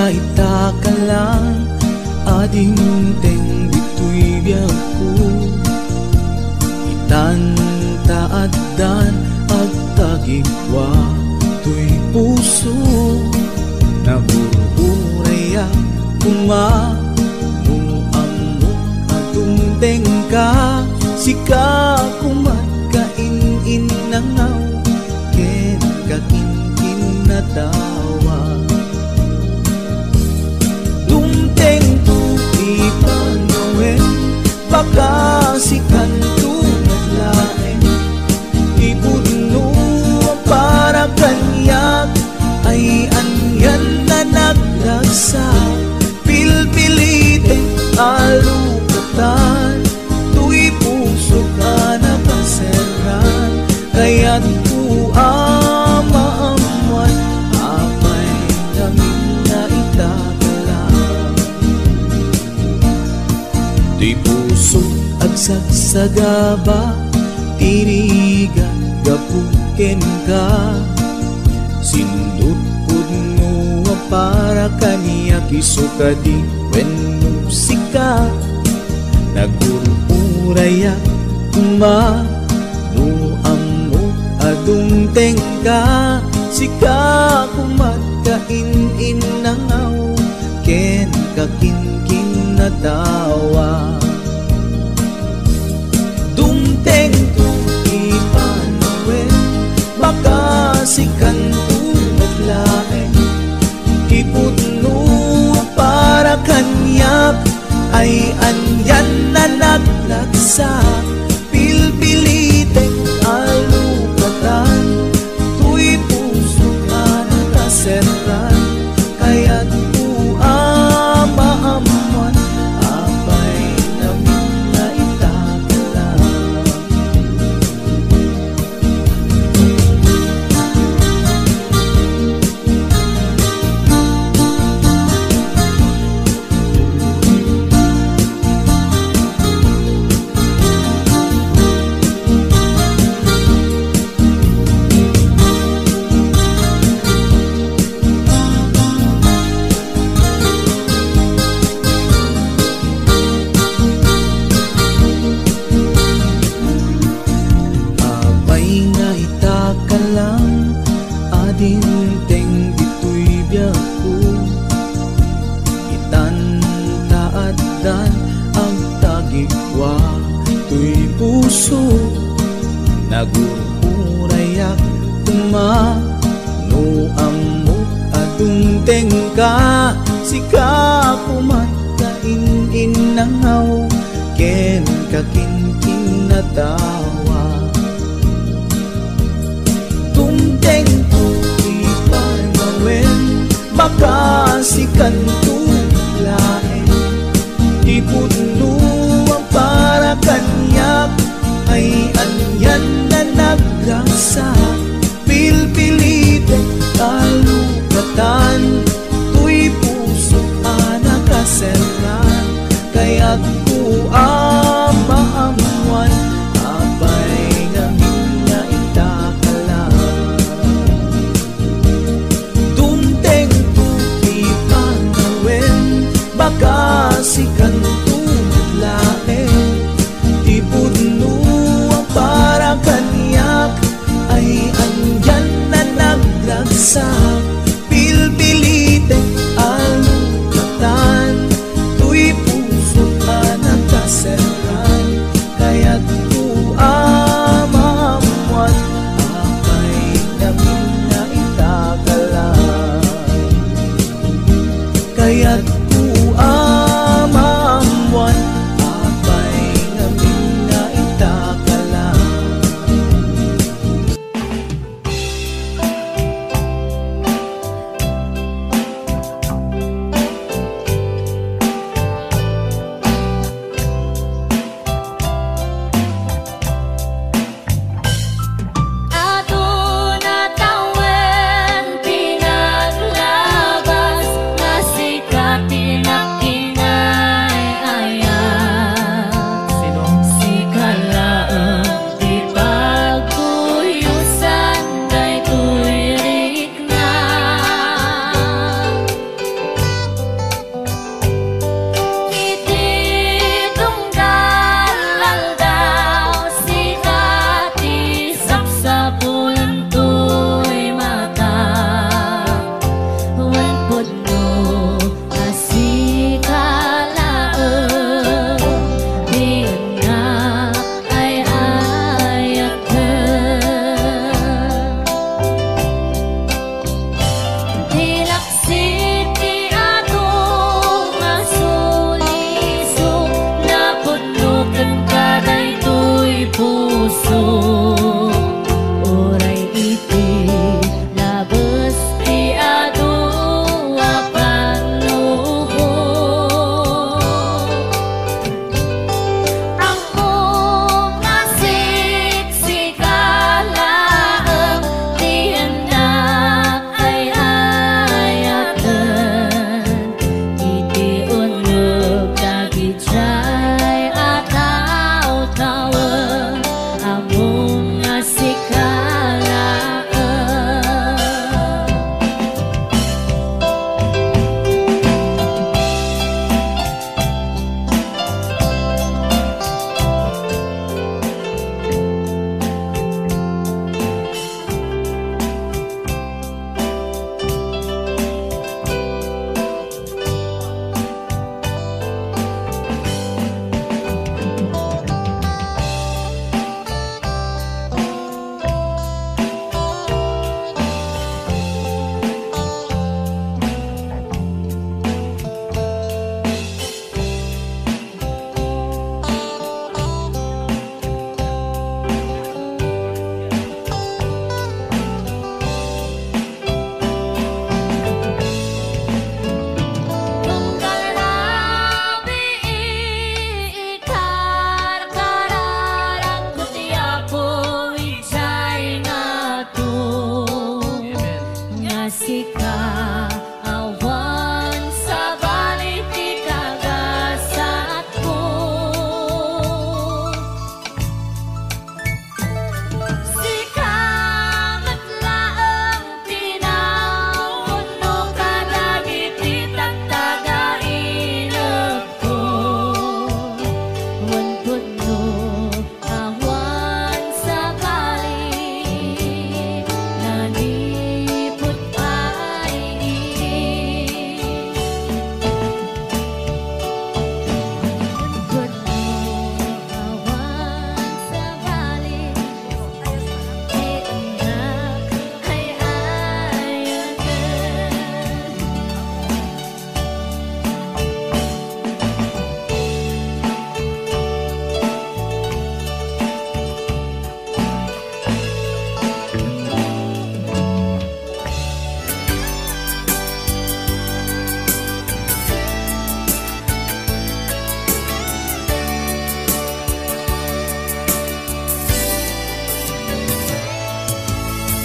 nga itakalang ading teng dito'y biyag ko. Itantaadan at tagigwa to'y puso na bururaya kumanuammo atong tengka sika kumatkain nangaw ken kakinkin na tawa dumteng tu ipanoen baka sikan tu naglaen ibudno para kanyak ay anyan na naglagsa pilpilite alukatan tu'y puso ka nakaseran kaya't kuamaamuan apay namin na itagalang tu'y puso agsagsagaba tirigan gapuken ka sindut pudno para kaniya kisukadi when musika nagururaya kumanuammo adung tengka sika kumatkain nangaw ken kakinkin na tawa dumteng tu ipanoen baka sikan tu naglaen ipudno para kanyak ay anyan na naglagsa pilpilitek alukatan tu'y puso ka nakaseran kaya't kuamaamuan apay namin na itagalang teng dito'y biyag ko itantaadan ang tagigwa to'y puso nagururayak kumanuammo adung tengka sika kumatkain nangaw ken kakinkin na tawa tumteng baka sikan tu lain ipudno ang para kanyak ay anyan na naglagsa pilpilite talukatan tu'y puso nakaseran kaya't kuamaamuan apay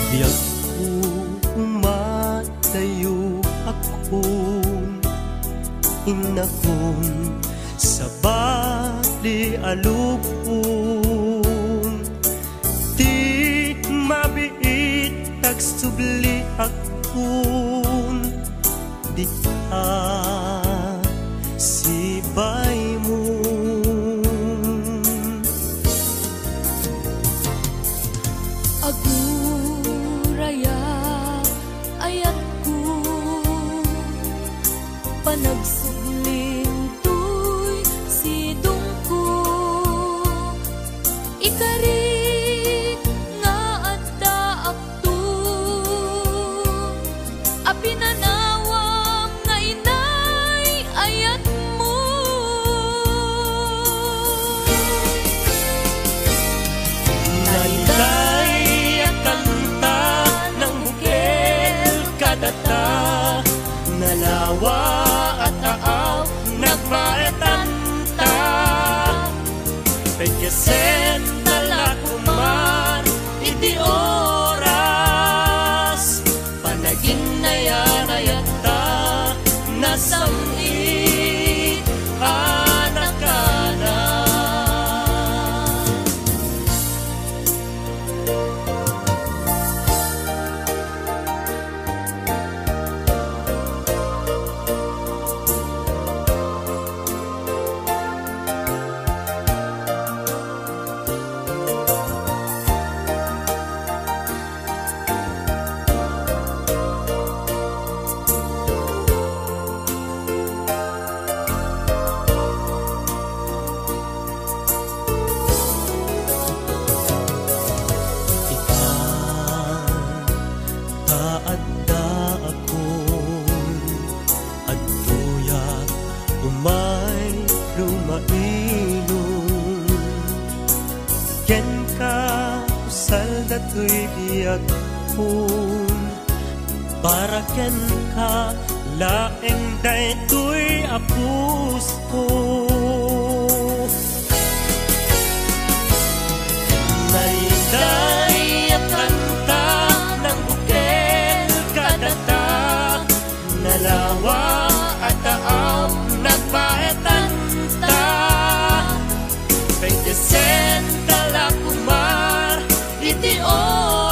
Biyak ko umatayo akong inakong sa bali alupong di mabiit tagsubli akong di sibay mo aguraya ayat ko panagsubling tuy sidong ko ikarit nga adda akto apinanawam nga inay ayat mo nainay ang kanta ng bukel kadata nalawa at aaw nagpaetanta pagkasen nalakuman iti oras panagin na yan ayata nasamit anak ka na. Umay lumailong ken ka usal datoy biyak kun para ken ka laeng daytoy apus ko naiday at kanta ng bukel kadata nalawa at taaw nagpaetanta pagkasen talakumar iti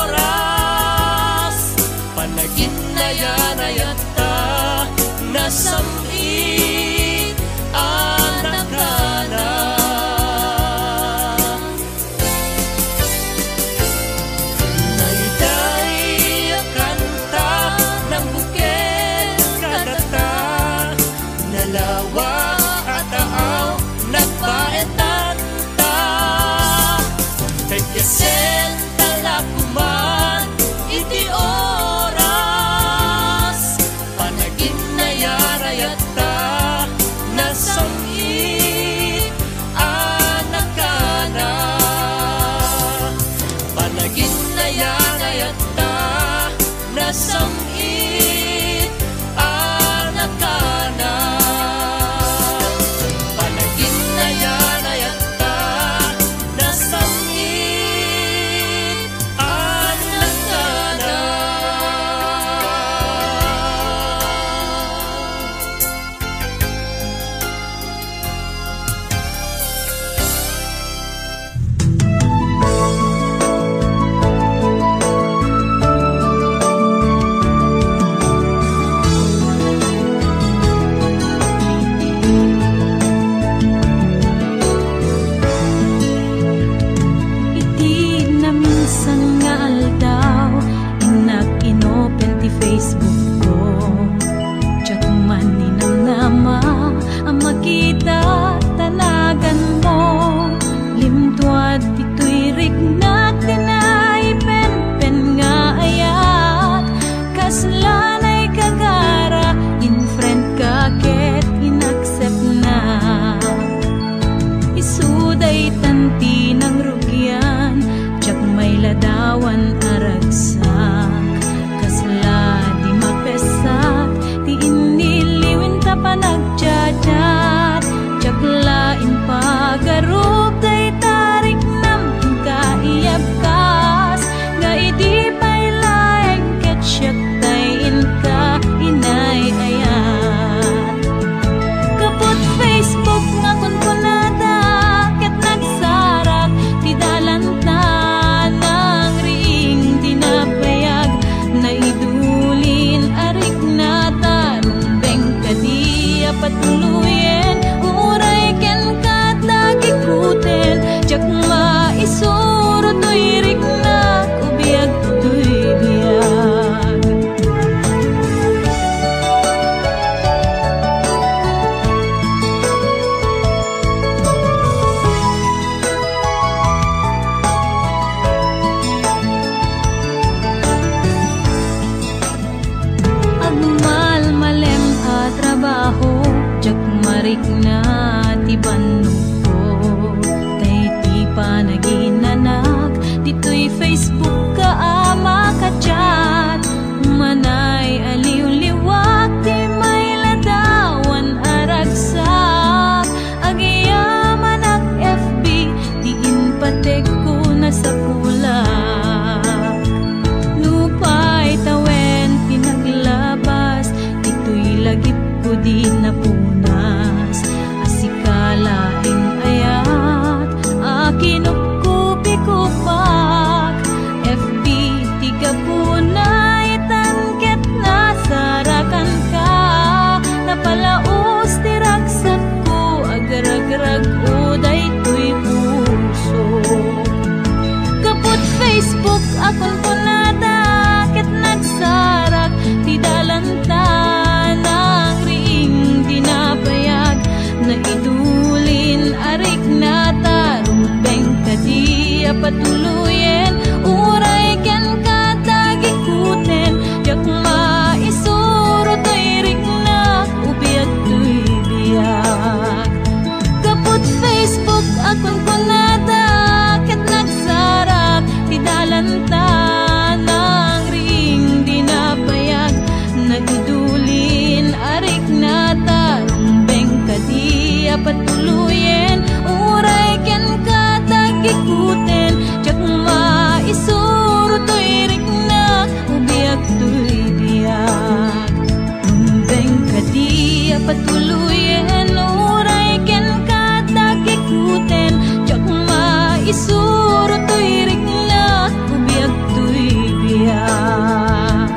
oras panagin na yan ayata nasamit anak ka na naiday ang kanta ng bukel kadata nalawa at taaw nagpaetanta pagkasen talakuman iti oras panagin na yan ayata arik na ti bannog ko. Tay ti panaginanak, dito'y Facebook ka ama ka chat. Manay aliw-liwak, ti may ladawan aragsak. Agiyaman ang FB, ti inpatek ko na sa pulak. Lupay tawen pinaglabas, dito'y lagip ko di napunas. Asikalaing ayat, akinupkupi ko pak. FB tiga punay, tangket na sarakan ka. Napalaos tiragsak ko, agarag-rag uday to'y puso. Kaput Facebook akon ko nada, ket nagsarak ti dalanta. Nang ring dinapayag, na idulin arik na tarong bengka di apatuluyen. Uray ken katagikuten, yak maisuro to'y rignak, ubiyag to'y biyak. Kaput Facebook akon ko nada, ket nagsarak ti dalanta. Nang ring dinapayag, na idulin arik na tarong bengka di apatuluyen. Uray ken katagikuten, yak maisuro to'y rignak, ubiyag to'y biyak. Bengka di apatuluyen, uray ken katagikuten, yak maisuro to'y rignak, ubiyag to'y biyak.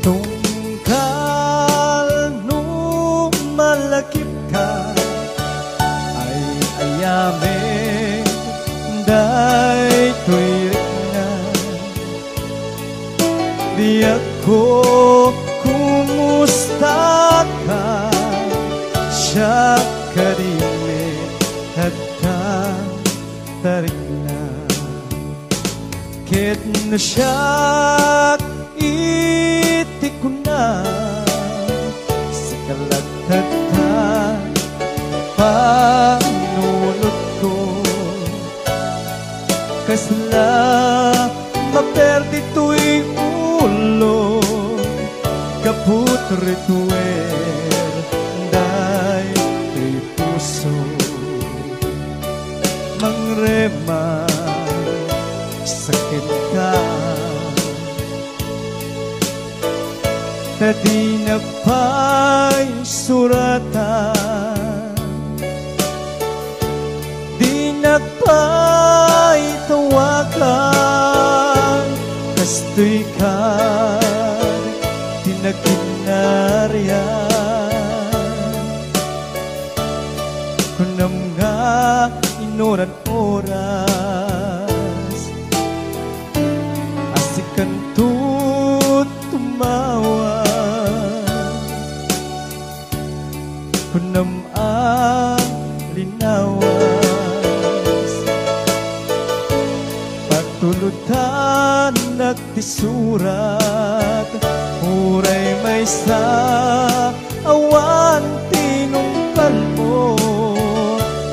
Tungkal nung malakip ka, ay ayame day tuwirik na. Di ako kumusta ka, siya karime at ka tarik na. Ket na siya iti ko na sa kalagtad ka, panunod ko. Kasla maperdi to'y ulo, kaput rituer day to'y puso. Mangrema sakit ka, na di na pa'y suratan, di na pa'y tawagan. Kasto'y ka tinaginaryan, kunam nga inoran oras, asikan tumawa. Kunam ang linawas, patulutan nagtisurat. Uray may sa awan tinungkal mo,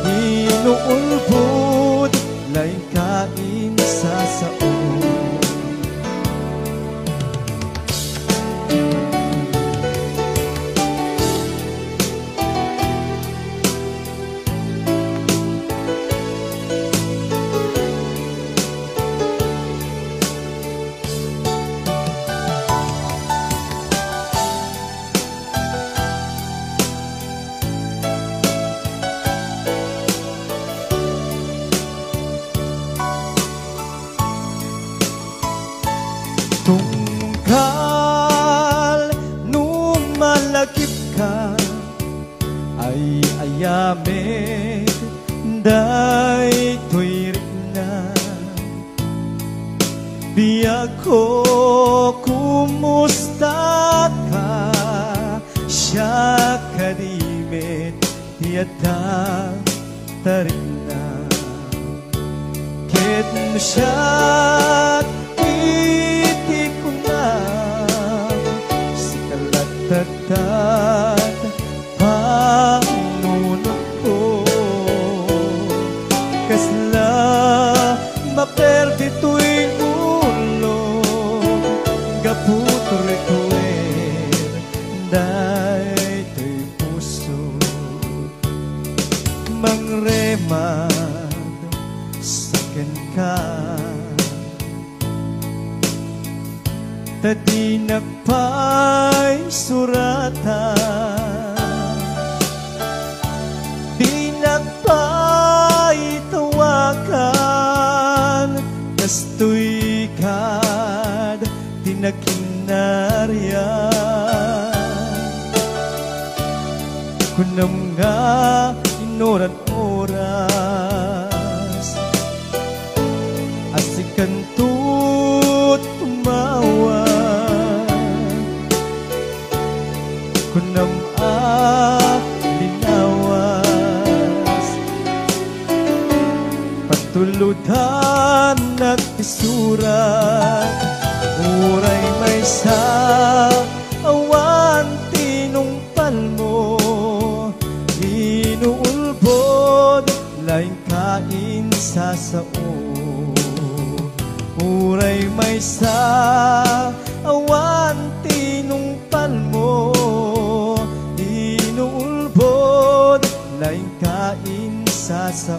inuulbod lain kain sa sao. may ayamet day to'y rina biyag ko kumusta ka siya kadimit tiyata tarina ket mo siya't iti ko na si kalatatat panunod ko kasla maperdi to'y ulo gaputor to'y day to'y puso mangremad saken ka tadi nagpay surata di nagpay tawakan kastoy kad di nagkinarya kunam nga inoran-oras asikan tut tumawa kunam linawas patuludan at isurat uray may sa awan tinungpal mo inuulbod laing kain sa sao uray may sa awan tinungpal mo inuulbod laing kain sa sao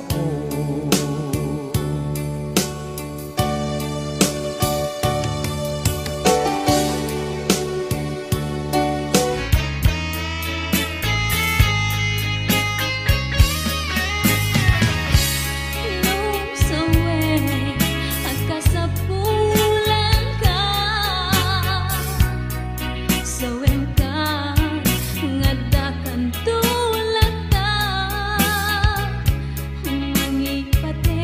Pati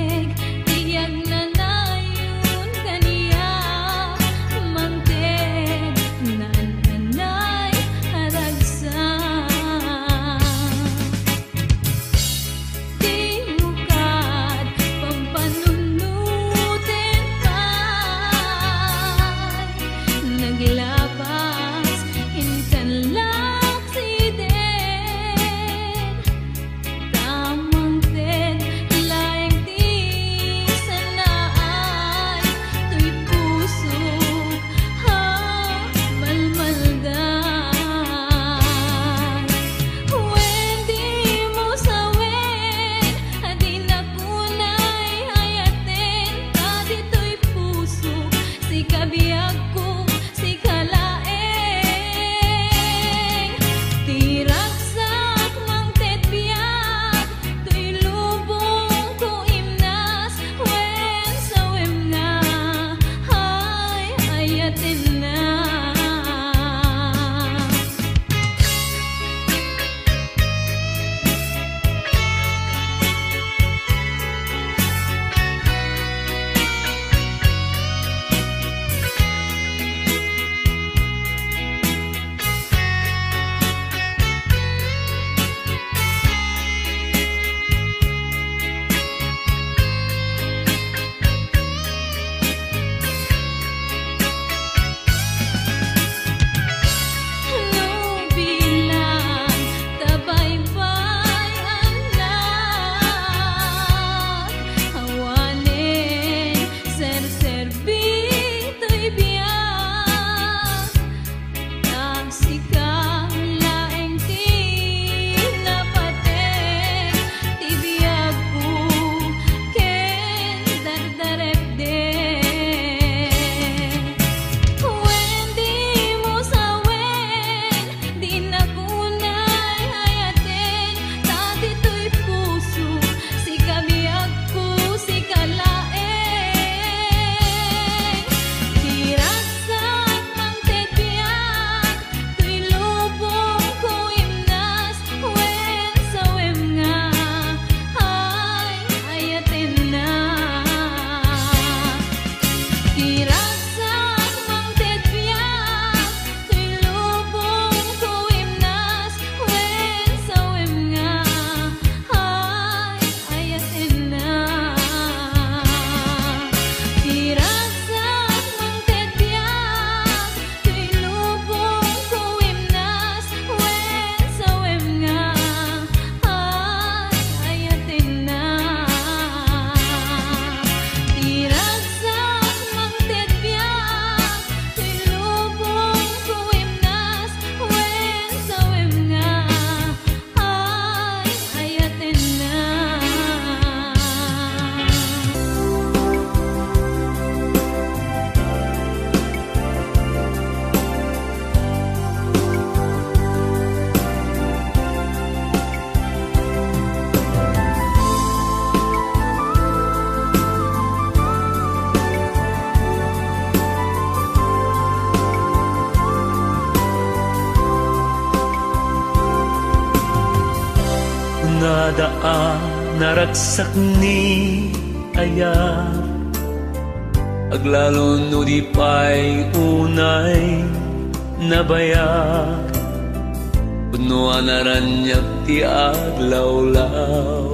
nga daan naragsak ni ayar, aglalo no di pa'y unay nabayak, punuan na ranyak ti aglawlaw,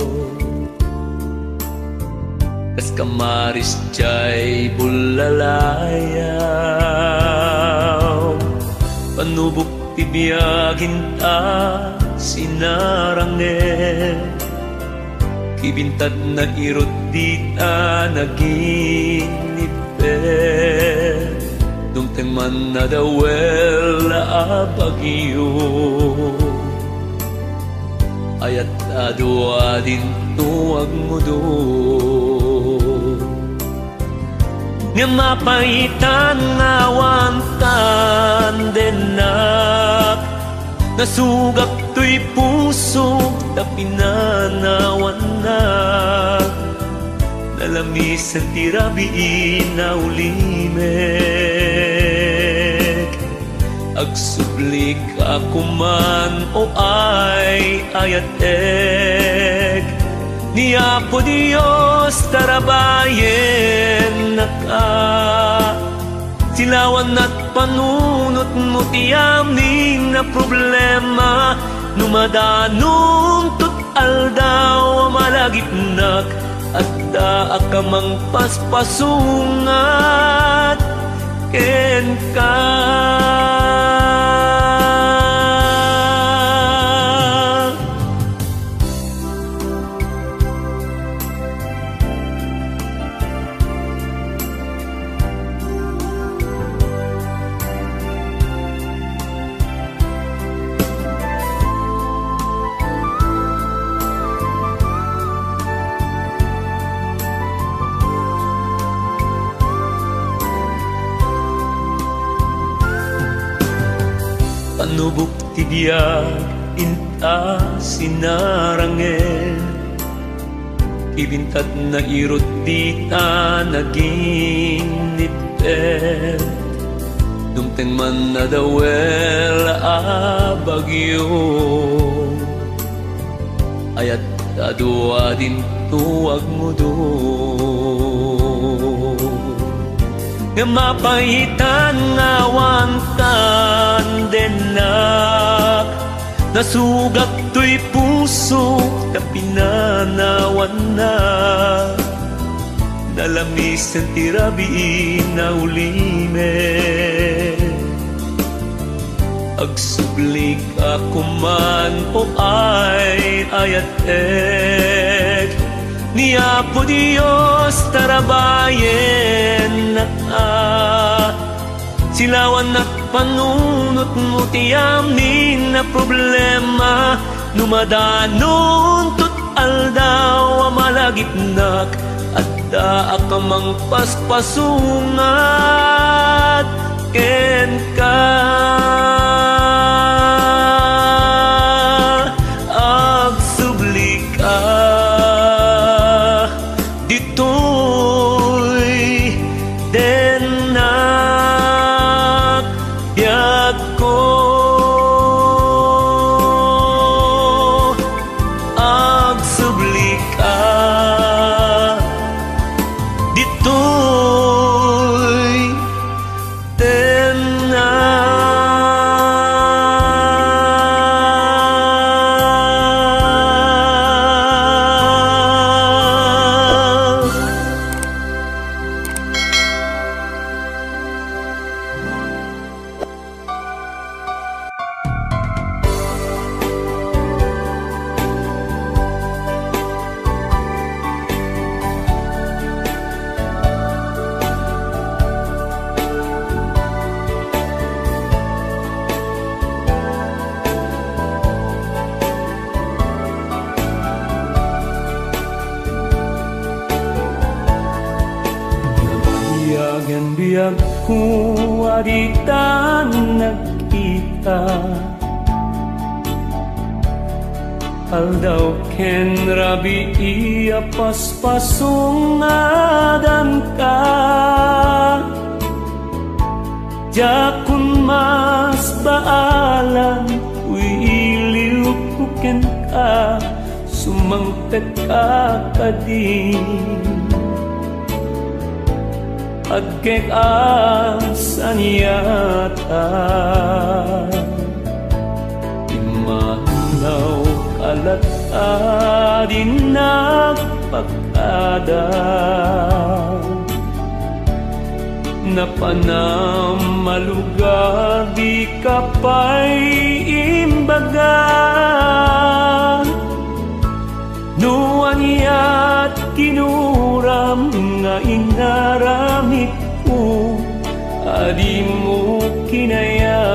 kas kamaris jay bulalayaw, panubok ti biyagin ta sinarangel, kibintad na irot di ta naginipel, dumteng man na dawel na abagyo, ayat adwa din tuwag mo do. Nga mapaitan ngawantan denak, nasugak to'y puso na pinanawan na, nalamis ang tirabiin na ulimek, agsublik ako man o ay ayatek, ni Apo Diyos tarabayen na ka, silawan at panunot mo ti amin na problema, numadanong tutal daw malagipnak, at daa ka mang paspasungat ken ka. Panubok ti biyag inta sinarangel, kibintad na irot di ta naginipel, dumteng man na dawel abagyo, ayat adwa din tuwag mo do. Nga mapahitan ngawantan denak, nasugak to'y puso na pinanawan na, nalamis ang tirabiin na ulime, agsublik ako man o ay ayatek, ni Apo Diyos tarabayen na ka, silawan at panunot mo ti amin na problema, numadanon tutal daw malagipnak, at daa ka mang paspasungat ken ka. Agsublik ka dito'y denak yag ko, agsublik ka dito'y denak. Biyag ko adita nagkita, aldaw ken rabi iya paspasungadan ka, jakun mas baalan uiliw kuken ka, sumangkat ka din agkek asan yata imanaw kalat adin nagpagkada na panamaluga di kapay imbaga nuan yat kinuram nga inaramit ko adi mo kinaya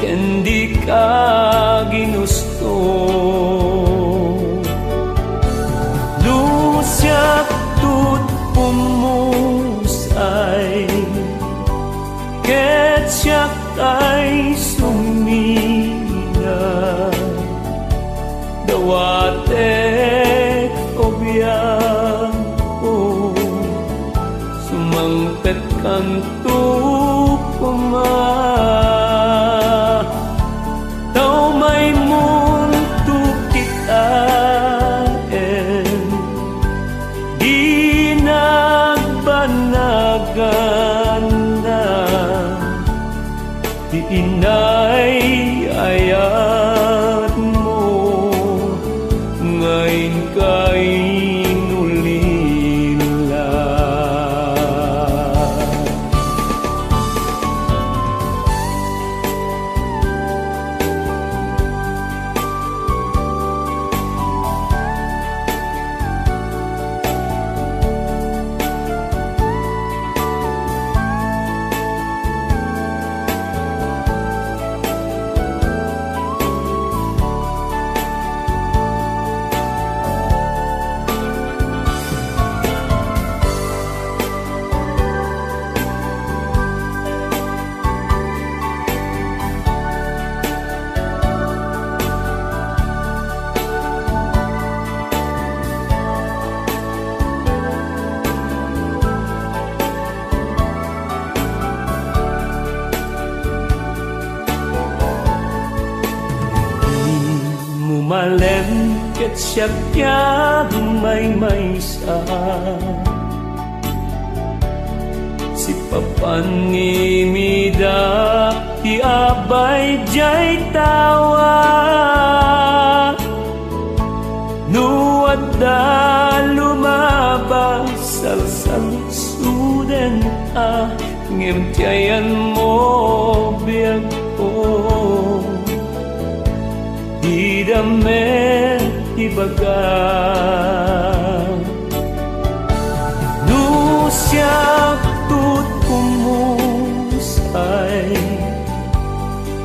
kendi ka ginusto lusyak tut pumusay ket siyak ay sumina dawatek obyan ko sumangpet kanto kuma tau may mundo kita di nagbanagan na di inay ayat mo ngayon kay nulila Malen ket siyak may sa si papanimida iabay jay tawa nuadda lumabas salsal suden ngemtiayan mo biag ko idame ibaga nusyak tut kumusay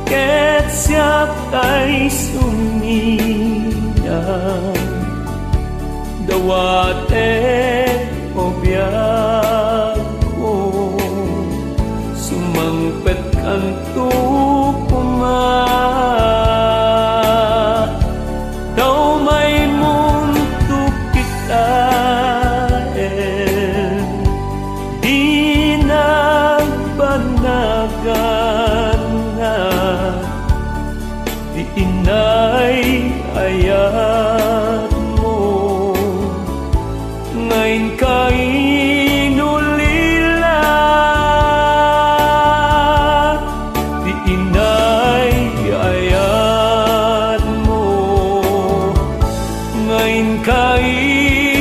ket siyak ay sumina dawate obyak ko sumangpet kanto kuma di inay ayat mo ngayon kay nulila di inay ayat mo ngayon kay